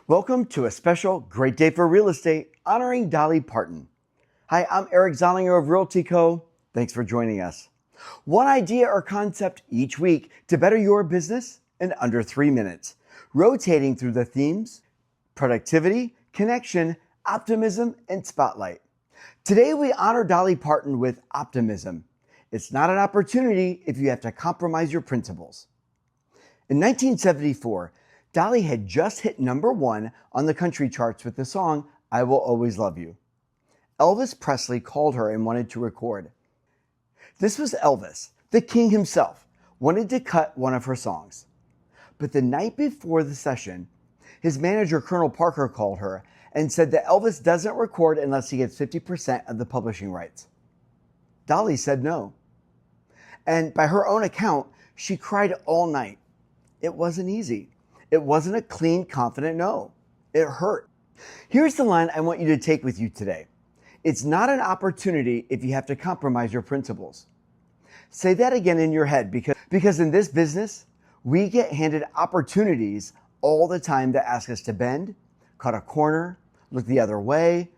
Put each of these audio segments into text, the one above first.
Welcome to a special Great Day for Real Estate honoring Dolly Parton. Hi, I'm Eric Zollinger of Realty Co. Thanks for joining us. One idea or concept each week to better your business in under 3 minutes, rotating through the themes, productivity, connection, optimism, and spotlight. Today we honor Dolly Parton with Optimism. It's not an opportunity if you have to compromise your principles. In 1974, Dolly had just hit #1 on the country charts with the song, "I Will Always Love You." Elvis Presley called her and wanted to record. This was Elvis, the king himself, wanted to cut one of her songs. But the night before the session, his manager, Colonel Parker, called her and said that Elvis doesn't record unless he gets 50% of the publishing rights. Dolly said no. And by her own account, she cried all night. It wasn't easy. It wasn't a clean, confident no. It hurt. Here's the line I want you to take with you today. It's not an opportunity if you have to compromise your principles. Say that again in your head because in this business, we get handed opportunities all the time that ask us to bend, cut a corner, look the other way,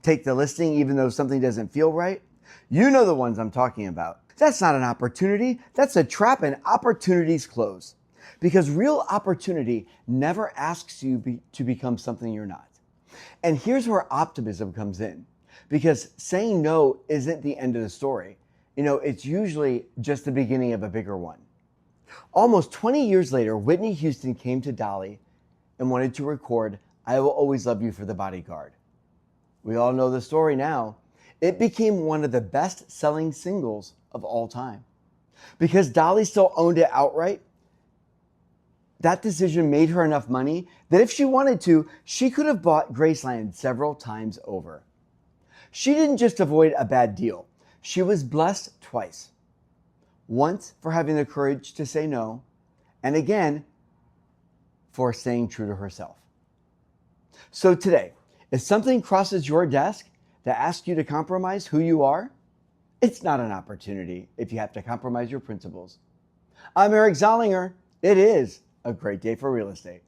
take the listing even though something doesn't feel right. You know the ones I'm talking about. That's not an opportunity. That's a trap, and opportunities close. Because real opportunity never asks you to become something you're not. And here's where optimism comes in. Because saying no isn't the end of the story. It's usually just the beginning of a bigger one. Almost 20 years later, Whitney Houston came to Dolly and wanted to record "I Will Always Love You" for the Bodyguard. We all know the story now. It became one of the best-selling singles of all time. Because Dolly still owned it outright, that decision made her enough money that if she wanted to, she could have bought Graceland several times over. She didn't just avoid a bad deal. She was blessed twice. Once for having the courage to say no, and again for staying true to herself. So today, if something crosses your desk that asks you to compromise who you are, it's not an opportunity if you have to compromise your principles. I'm Eric Zollinger. It is a great day for real estate.